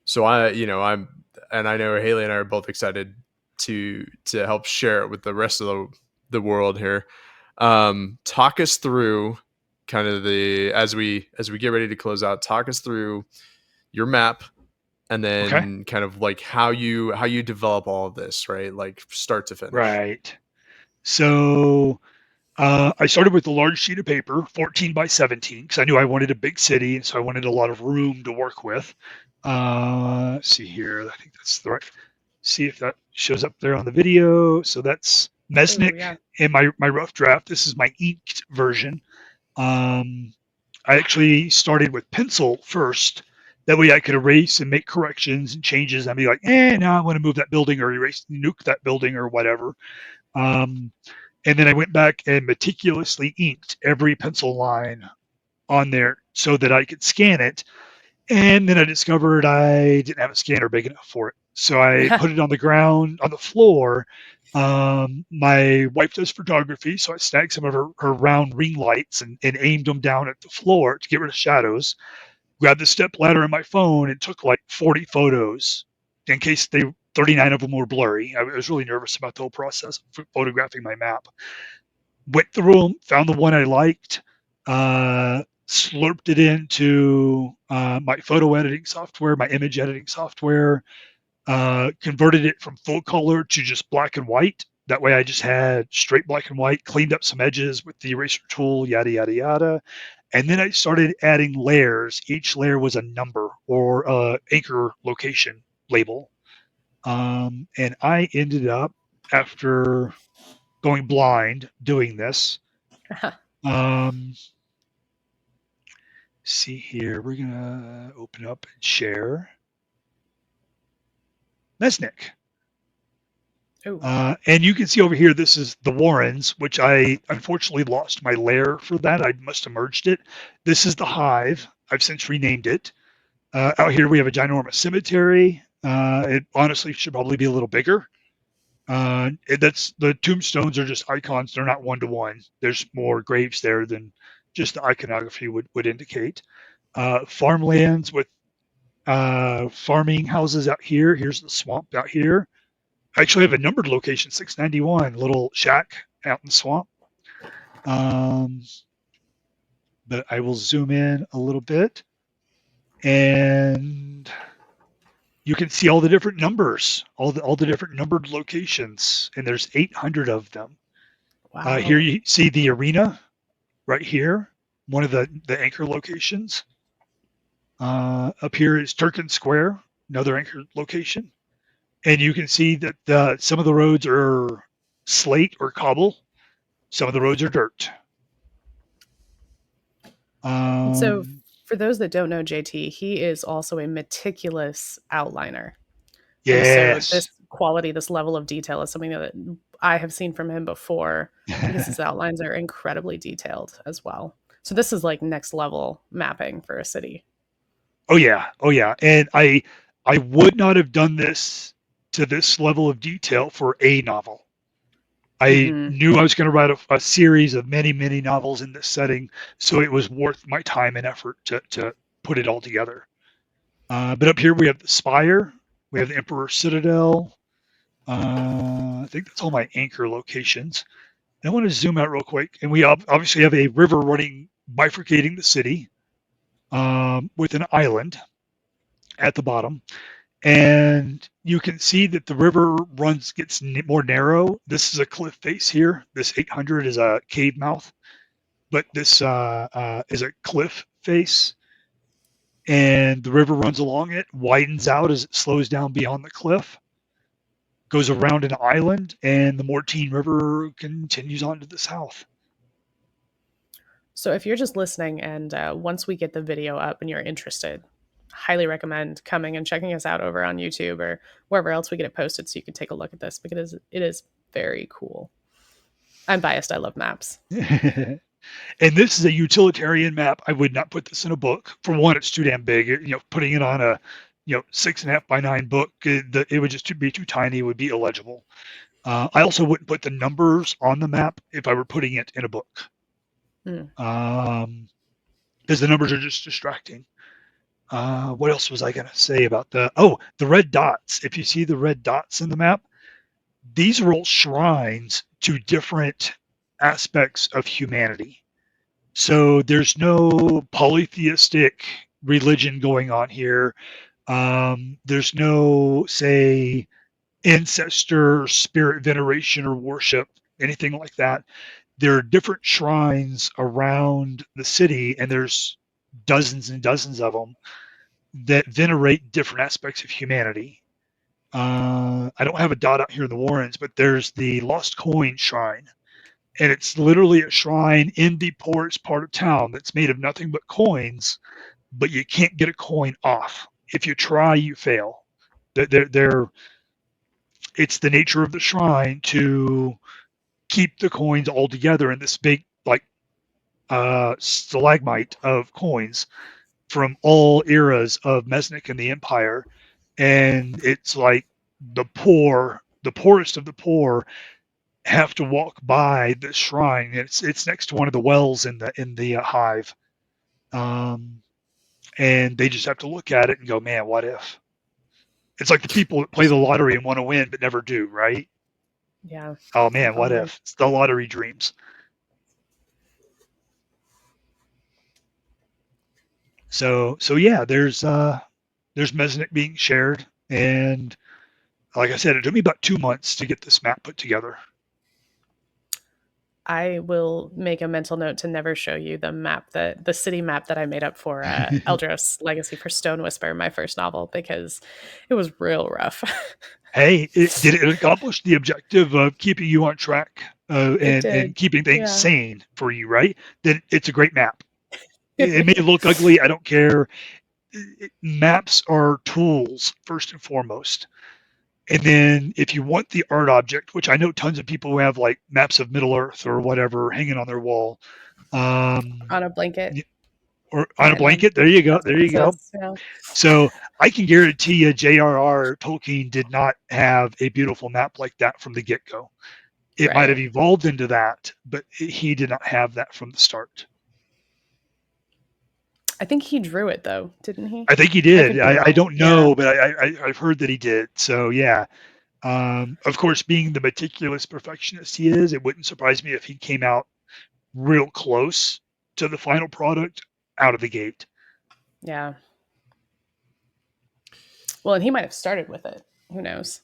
[SPEAKER 1] So and I know Haley and I are both excited to help share it with the rest of the world here. Talk us through kind of as we get ready to close out. Talk us through your map, and
[SPEAKER 3] Okay.
[SPEAKER 1] then kind of like how you develop all of this, right? Like start to finish.
[SPEAKER 3] Right. So I started with a large sheet of paper, 14 by 17, because I knew I wanted a big city, and so I wanted a lot of room to work with. Let's see here. I think that's the right. See if that shows up there on the video. So that's Mesnick
[SPEAKER 4] yeah.
[SPEAKER 3] in my rough draft. This is my inked version. I actually started with pencil first. That way I could erase and make corrections and changes. I'd be like, now I want to move that building or nuke that building or whatever. And then I went back and meticulously inked every pencil line on there so that I could scan it. And then I discovered I didn't have a scanner big enough for it. So I put it on the ground, on the floor. My wife does photography, so I snagged some of her round ring lights and aimed them down at the floor to get rid of shadows. Grabbed the step ladder on my phone and took like 40 photos in case 39 of them were blurry. I was really nervous about the whole process of photographing my map. Went through them, found the one I liked, slurped it into my photo editing software, my image editing software, converted it from full color to just black and white. That way I just had straight black and white, cleaned up some edges with the eraser tool, yada, yada, yada. And then I started adding layers. Each layer was a number or anchor location label. And I ended up, after going blind doing this, see here, we're going to open up and share. Mesnick. And you can see over here, this is the Warrens, which I unfortunately lost my layer for that. I must have merged it. This is the Hive. I've since renamed it. Out here, we have a ginormous cemetery. It honestly should probably be a little bigger. The tombstones are just icons. They're not one-to-one. There's more graves there than just the iconography would indicate. Farmlands with farming houses out here. Here's the swamp out here. I actually have a numbered location, 691, little shack out in the swamp. But I will zoom in a little bit, and you can see all the different numbers, all the different numbered locations, and there's 800 of them.
[SPEAKER 4] Wow.
[SPEAKER 3] Here you see the arena right here, one of the anchor locations. Up here is Turkin Square, another anchor location. And you can see that some of the roads are slate or cobble. Some of the roads are dirt.
[SPEAKER 4] So for those that don't know JT, he is also a meticulous outliner.
[SPEAKER 3] Yes.
[SPEAKER 4] So this quality, this level of detail is something that I have seen from him before, because his outlines are incredibly detailed as well. So this is like next level mapping for a city.
[SPEAKER 3] Oh yeah. And I would not have done this to this level of detail for a novel. I knew I was going to write a series of many, many novels in this setting, so it was worth my time and effort to put it all together. But up here we have the Spire, we have the Emperor's Citadel. I think that's all my anchor locations. And I want to zoom out real quick, and we obviously have a river running, bifurcating the city with an island at the bottom. And you can see that the river gets more narrow. This is a cliff face here. This 800 is a cave mouth, but this is a cliff face. And the river runs along it, widens out as it slows down beyond the cliff, goes around an island, and the Mortine River continues on to the south.
[SPEAKER 4] So if you're just listening and once we get the video up and you're interested, highly recommend coming and checking us out over on YouTube or wherever else we get it posted so you can take a look at this, because it is very cool. I'm biased. I love maps.
[SPEAKER 3] And this is a utilitarian map. I would not put this in a book. For one, it's too damn big. Putting it on a 6.5 by 9 book, it would just be too tiny. It would be illegible. I also wouldn't put the numbers on the map if I were putting it in a book, because the numbers are just distracting. What else was I going to say about the red dots? If you see the red dots in the map, these are all shrines to different aspects of humanity. So there's no polytheistic religion going on here. There's no, say, ancestor spirit veneration or worship, anything like that. There are different shrines around the city, and there's dozens and dozens of them that venerate different aspects of humanity. I don't have a dot out here in the Warrens, but there's the Lost Coin Shrine. And it's literally a shrine in the poorest part of town that's made of nothing but coins, but you can't get a coin off. If you try, you fail. It's the nature of the shrine to keep the coins all together in this big, like, stalagmite of coins from all eras of Mesnik and the Empire. And it's like the poorest of the poor have to walk by this shrine. It's next to one of the wells in the hive, and they just have to look at it and go, "Man, what if?" It's like the people that play the lottery and want to win but never do, right?
[SPEAKER 4] Yeah.
[SPEAKER 3] Oh man, what if? It's the lottery dreams. So yeah, there's Mesnik being shared, and like I said, it took me about 2 months to get this map put together.
[SPEAKER 4] I will make a mental note to never show you the city map that I made up for Eldros Legacy for Stone Whisper, my first novel, because it was real rough.
[SPEAKER 3] Hey, did it accomplish the objective of keeping you on track and keeping things sane for you, right? Then it's a great map. It may look ugly, I don't care. Maps are tools, first and foremost. And then if you want the art object, which I know tons of people who have like maps of Middle Earth or whatever hanging on their wall.
[SPEAKER 4] On a blanket.
[SPEAKER 3] Or on a blanket. There you go. There you go.
[SPEAKER 4] Yeah.
[SPEAKER 3] So I can guarantee you J.R.R. Tolkien did not have a beautiful map like that from the get-go. It might have evolved into that, but he did not have that from the start.
[SPEAKER 4] I think he drew it, though, didn't he?
[SPEAKER 3] I think he did. I don't know, but I've heard that he did. So, yeah. Of course, being the meticulous perfectionist he is, it wouldn't surprise me if he came out real close to the final product out of the gate.
[SPEAKER 4] Yeah. Well, and he might have started with it. Who knows?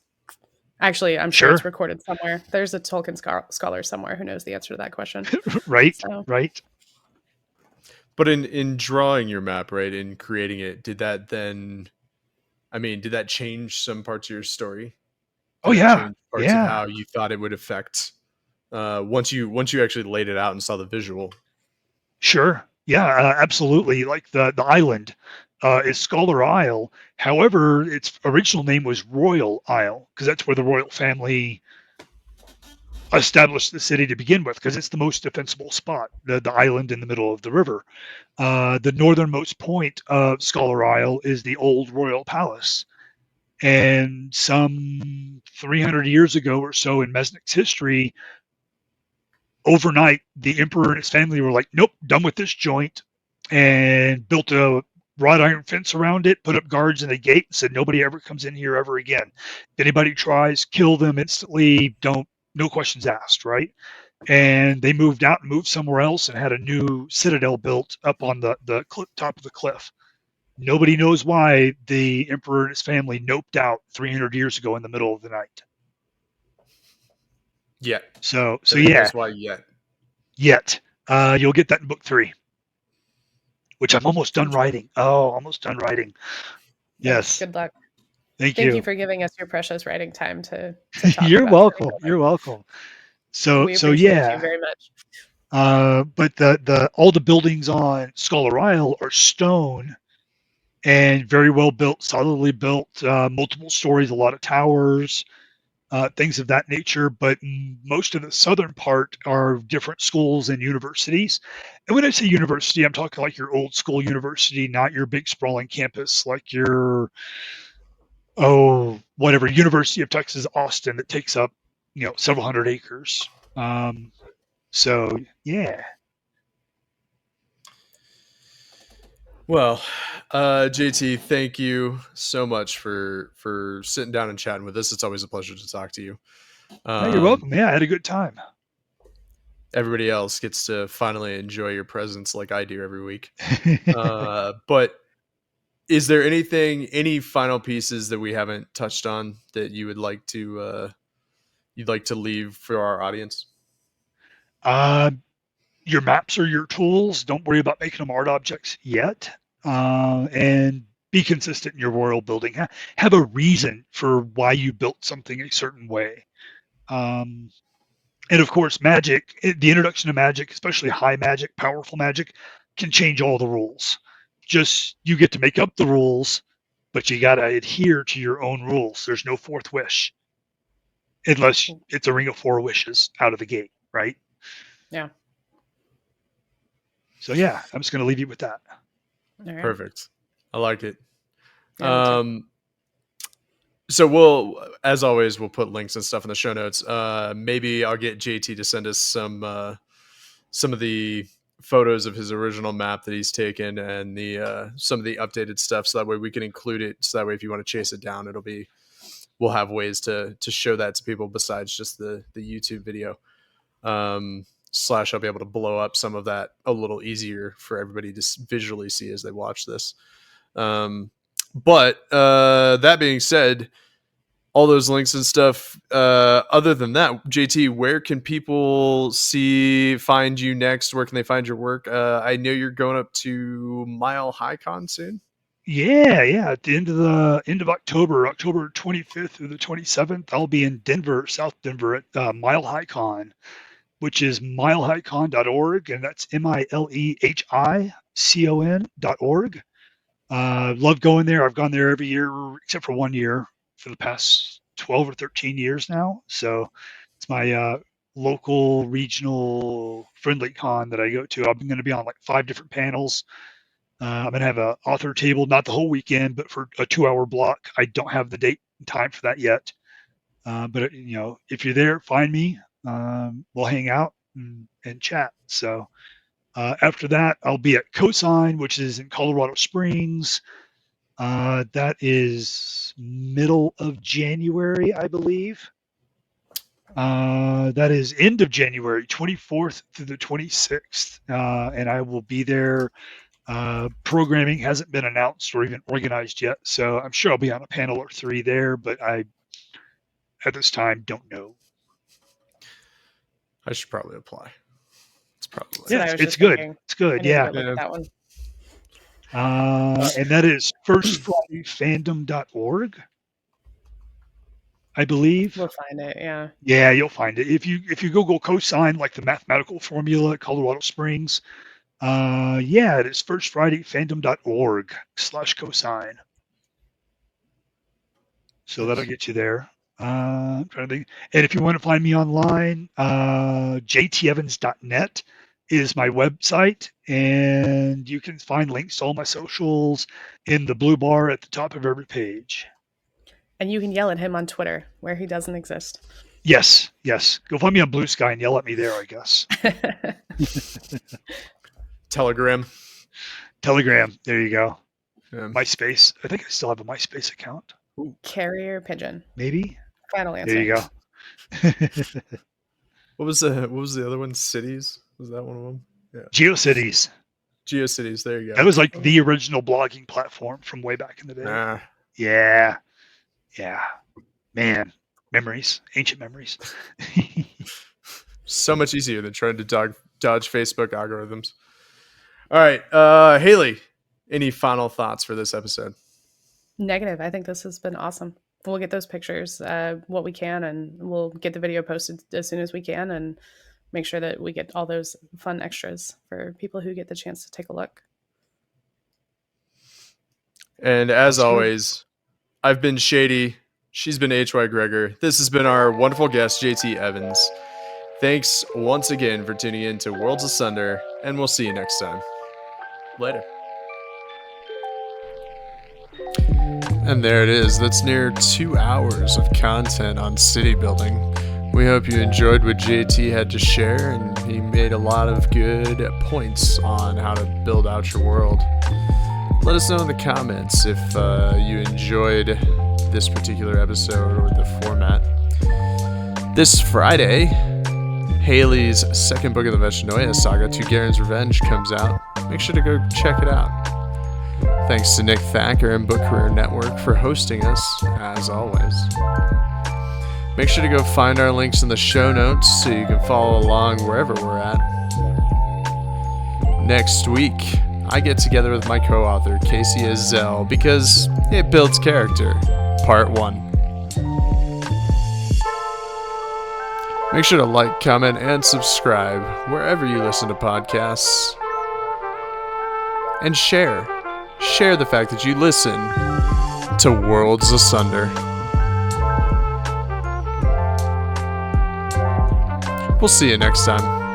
[SPEAKER 4] Actually, I'm sure it's recorded somewhere. There's a Tolkien scholar somewhere who knows the answer to that question.
[SPEAKER 3] Right.
[SPEAKER 1] But in drawing your map, right, in creating it, did that change some parts of your story?
[SPEAKER 3] Oh yeah,
[SPEAKER 1] parts of how you thought it would affect once you actually laid it out and saw the visual.
[SPEAKER 3] Sure. Yeah, absolutely. Like the island is Scholar Isle. However, its original name was Royal Isle because that's where the royal family established the city to begin with, because it's the most defensible spot, the island in the middle of the river. The northernmost point of Scholar Isle is the old royal palace. And some 300 years ago or so in Mesnik's history, overnight, the emperor and his family were like, nope, done with this joint, and built a wrought iron fence around it, put up guards in the gate, and said nobody ever comes in here ever again. If anybody tries, kill them instantly, no questions asked, right? And they moved out and moved somewhere else and had a new citadel built up on the top of the cliff. Nobody knows why the emperor and his family noped out 300 years ago in the middle of the night.
[SPEAKER 1] Yeah.
[SPEAKER 3] So yeah.
[SPEAKER 1] That's why yet.
[SPEAKER 3] You'll get that in book 3, which I'm almost done writing. Almost done writing. Yes.
[SPEAKER 4] Good luck.
[SPEAKER 3] Thank
[SPEAKER 4] you for giving us your precious writing time to talk
[SPEAKER 3] You're
[SPEAKER 4] about
[SPEAKER 3] welcome. You're welcome. So yeah.
[SPEAKER 4] You very much.
[SPEAKER 3] But the all the buildings on Scholar Isle are stone and very well built, solidly built, multiple stories, a lot of towers, things of that nature. But most of the southern part are different schools and universities. And when I say university, I'm talking like your old school university, not your big sprawling campus like your University of Texas Austin that takes up several hundred acres. So yeah.
[SPEAKER 1] Well, JT, thank you so much for sitting down and chatting with us. It's always a pleasure to talk to you.
[SPEAKER 3] You're welcome. Yeah, I had a good time.
[SPEAKER 1] everybody else gets to finally enjoy your presence like I do every week. But is there any final pieces that we haven't touched on that you would like to you'd like to leave for our audience?
[SPEAKER 3] Your maps are your tools. Don't worry about making them art objects yet. And be consistent in your world building. Have a reason for why you built something a certain way. And of course, magic, the introduction of magic, especially high magic, powerful magic, can change all the rules. Just you get to make up the rules, but you got to adhere to your own rules. There's no fourth wish unless it's a ring of 4 wishes out of the gate, right?
[SPEAKER 4] Yeah.
[SPEAKER 3] So yeah, I'm just going to leave you with that.
[SPEAKER 4] All right.
[SPEAKER 1] Perfect. I like it.
[SPEAKER 4] Yeah, me too.
[SPEAKER 1] So as always, we'll put links and stuff in the show notes. Maybe I'll get JT to send us some of the photos of his original map that he's taken and the some of the updated stuff, so that way we can include it. So that way, if you want to chase it down, we'll have ways to show that to people besides just the YouTube video. Slash, I'll be able to blow up some of that a little easier for everybody to visually see as they watch this. But that being said, all those links and stuff, other than that, JT, where can people find you next? Where can they find your work? I know you're going up to Mile High Con soon.
[SPEAKER 3] Yeah. At the end of October 25th through the 27th, I'll be in Denver, South Denver at Mile High Con, which is milehighcon.org, and that's MILEHICON.org. Love going there. I've gone there every year except for 1 year for the past 12 or 13 years now. So it's my local, regional, friendly con that I go to. I'm going to be on like 5 different panels. I'm going to have an author table, not the whole weekend, but for a 2-hour block. I don't have the date and time for that yet. But if you're there, find me. We'll hang out and chat. So after that, I'll be at Cosine, which is in Colorado Springs. That is middle of January, I believe. That is end of January, 24th through the 26th. And I will be there. Programming hasn't been announced or even organized yet. So I'm sure I'll be on a panel or 3 there, but I, at this time, don't know.
[SPEAKER 1] I should probably apply. It's probably
[SPEAKER 3] it's good. It's good. Yeah.
[SPEAKER 4] That one.
[SPEAKER 3] And that is firstfridayfandom.org, I believe.
[SPEAKER 4] We'll find it. Yeah.
[SPEAKER 3] Yeah, you'll find it if you Google cosine, like the mathematical formula, Colorado Springs. It is firstfridayfandom.org/cosine. So that'll get you there. I'm trying to think. And if you want to find me online, jtevans.net is my website, and you can find links to all my socials in the blue bar at the top of every page.
[SPEAKER 4] And you can yell at him on Twitter, where he doesn't exist.
[SPEAKER 3] Yes. Go find me on Blue Sky and yell at me there, I guess.
[SPEAKER 1] Telegram.
[SPEAKER 3] There you go.
[SPEAKER 1] Yeah.
[SPEAKER 3] MySpace. I think I still have a MySpace account.
[SPEAKER 4] Carrier pigeon.
[SPEAKER 3] Maybe.
[SPEAKER 4] Final answer.
[SPEAKER 3] There you go.
[SPEAKER 1] What was the other one? Cities? Was that one of them? Yeah.
[SPEAKER 3] GeoCities.
[SPEAKER 1] GeoCities. There you go.
[SPEAKER 3] That was like the original blogging platform from way back in the day. Yeah. Man, memories, ancient memories.
[SPEAKER 1] So much easier than trying to dodge Facebook algorithms. All right, Haley, any final thoughts for this episode?
[SPEAKER 4] Negative. I think this has been awesome. We'll get those pictures what we can, and we'll get the video posted as soon as we can, and make sure that we get all those fun extras for people who get the chance to take a look.
[SPEAKER 1] And as always, I've been Shady. She's been H.Y. Gregor. This has been our wonderful guest, JT Evans. Thanks once again for tuning in to Worlds Asunder, and we'll see you next time. Later. And there it is. That's near 2 hours of content on city building. We hope you enjoyed what JT had to share, and he made a lot of good points on how to build out your world. Let us know in the comments if you enjoyed this particular episode or the format. This Friday, Haley's second book of the Veshanoia saga, Tugarin's Revenge, comes out. Make sure to go check it out. Thanks to Nick Thacker and Book Career Network for hosting us, as always. Make sure to go find our links in the show notes so you can follow along wherever we're at. Next week, I get together with my co-author, Casey Azell, because it builds character. Part 1. Make sure to like, comment, and subscribe wherever you listen to podcasts. And share. Share the fact that you listen to Worlds Asunder. We'll see you next time.